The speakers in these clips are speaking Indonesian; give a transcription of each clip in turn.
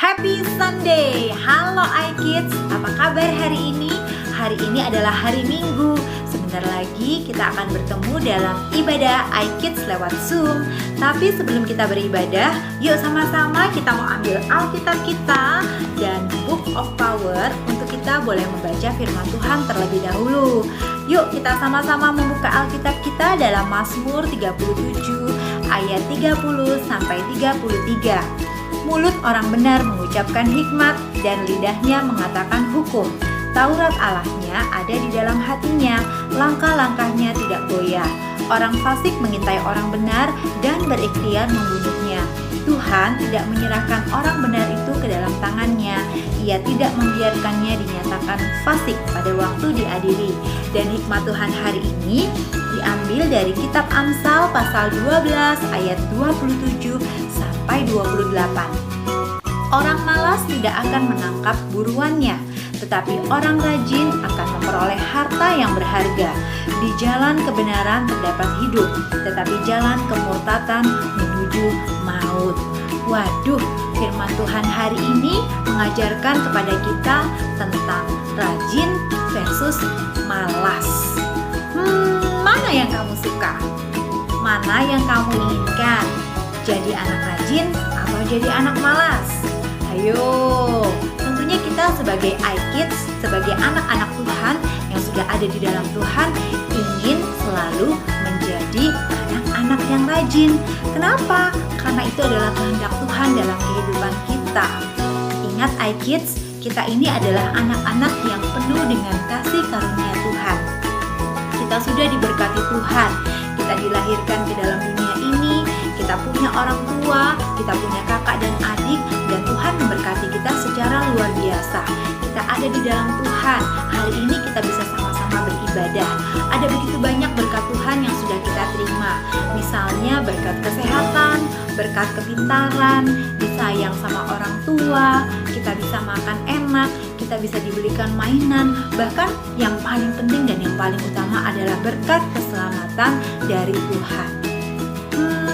Happy Sunday. Halo iKids, apa kabar hari ini? Hari ini adalah hari Minggu. Sebentar lagi kita akan bertemu dalam ibadah iKids lewat Zoom. Tapi sebelum kita beribadah, yuk sama-sama kita mau ambil Alkitab kita dan Book of Power untuk kita boleh membaca firman Tuhan terlebih dahulu. Yuk kita sama-sama membuka Alkitab kita dalam Mazmur 37 ayat 30 sampai 33. Mulut orang benar mengucapkan hikmat dan lidahnya mengatakan hukum. Taurat Allahnya ada di dalam hatinya, langkah-langkahnya tidak goyah. Orang fasik mengintai orang benar dan berikhtiar membunuhnya. Tuhan tidak menyerahkan orang benar itu ke dalam tangannya. Ia tidak membiarkannya dinyatakan fasik pada waktu diadili. Dan hikmat Tuhan hari ini diambil dari kitab Amsal pasal 12 ayat 27 sampai 28. Orang malas tidak akan menangkap buruannya, tetapi orang rajin akan memperoleh harta yang berharga. Di jalan kebenaran terdapat hidup, tetapi jalan kemurtatan menuju maut. Waduh, firman Tuhan hari ini mengajarkan kepada kita tentang rajin versus malas. Mana yang kamu suka? Mana yang kamu inginkan? Jadi anak rajin atau jadi anak malas? Ayo, tentunya kita sebagai iKids, sebagai anak-anak Tuhan yang sudah ada di dalam Tuhan, ingin selalu menjadi anak-anak yang rajin. Kenapa? Karena itu adalah kehendak Tuhan dalam kehidupan kita. Ingat iKids, kita ini adalah anak-anak yang penuh dengan kasih karunia Tuhan. Kita sudah diberkati Tuhan. Kita dilahirkan ke dalam dunia ini. Kita punya orang tua, kita punya kakak dan adik, dan Tuhan memberkati kita secara luar biasa. Kita ada di dalam Tuhan. Hari ini kita bisa sama-sama beribadah. Ada begitu banyak berkat Tuhan yang sudah kita terima. Misalnya berkat kesehatan, berkat kepintaran, disayang sama orang tua, kita bisa makan enak, kita bisa dibelikan mainan. Bahkan yang paling penting dan yang paling utama adalah berkat keselamatan dari Tuhan.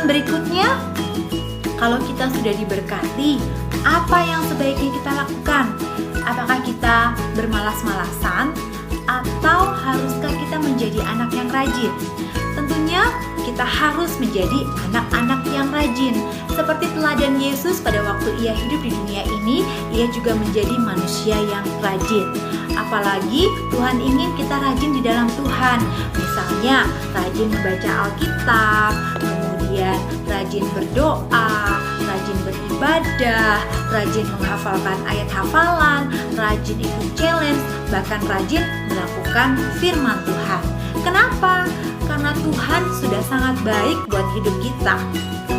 Berikutnya, kalau kita sudah diberkati, apa yang sebaiknya kita lakukan? Apakah kita bermalas-malasan atau haruskah kita menjadi anak yang rajin? Tentunya kita harus menjadi anak-anak yang rajin. Seperti teladan Yesus pada waktu ia hidup di dunia ini, ia juga menjadi manusia yang rajin. Apalagi Tuhan ingin kita rajin di dalam Tuhan. Misalnya rajin membaca Alkitab, kemudian rajin berdoa, rajin beribadah, rajin menghafalkan ayat hafalan, rajin ikut challenge, bahkan rajin melakukan firman Tuhan. Kenapa? Karena Tuhan sudah sangat baik buat hidup kita,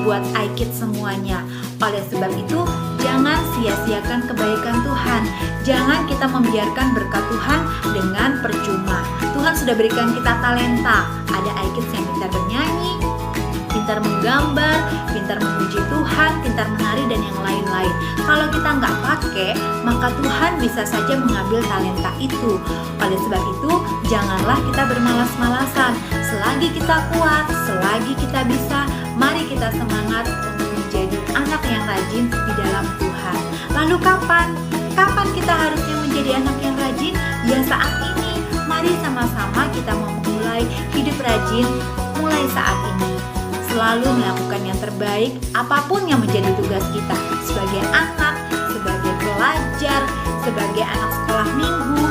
buat iKids semuanya. Oleh sebab itu, jangan sia-siakan kebaikan Tuhan. Jangan kita membiarkan berkat Tuhan dengan percuma. Tuhan sudah berikan kita talenta. Ada iKids yang pintar bernyanyi, pintar menggambar, pintar memuji Tuhan, pintar menari, dan yang lain-lain. Kalau kita nggak pakai, maka Tuhan bisa saja mengambil talenta itu. Oleh sebab itu, janganlah kita bermalas-malasan. Selagi kita kuat, selagi kita bisa, mari kita semangat untuk menjadi anak yang rajin di dalam Tuhan. Lalu kapan? Kapan kita harusnya menjadi anak yang rajin? Ya saat ini. Mari sama-sama kita memulai hidup rajin mulai saat ini. Selalu melakukan yang terbaik apapun yang menjadi tugas kita sebagai anak, sebagai pelajar, sebagai anak sekolah minggu.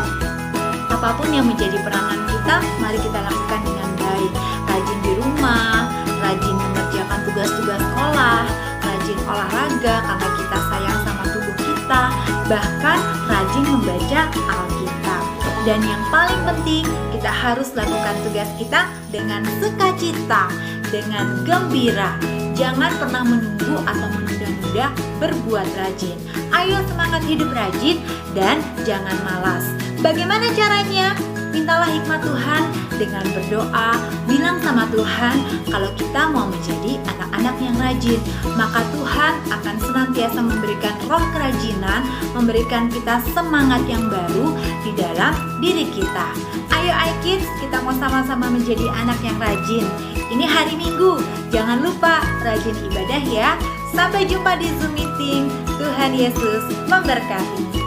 Apapun yang menjadi peranan kita, mari kita lakukan dengan baik. Rajin di rumah, rajin mengerjakan tugas-tugas sekolah, rajin olahraga karena kita sayang sama tubuh kita, bahkan rajin membaca Alkitab. Dan yang paling penting, kita harus lakukan tugas kita dengan sukacita, dengan gembira. Jangan pernah menunggu atau menunda-nunda berbuat rajin. Ayo semangat hidup rajin dan jangan malas. Bagaimana caranya? Mintalah hikmat Tuhan dengan berdoa. Bilang sama Tuhan kalau kita mau menjadi anak-anak yang rajin. Maka Tuhan akan senantiasa memberikan roh kerajinan, memberikan kita semangat yang baru di dalam diri kita. Ayo iKids, kita mau sama-sama menjadi anak yang rajin. Ini hari Minggu, jangan lupa rajin ibadah ya. Sampai jumpa di Zoom meeting. Tuhan Yesus memberkati.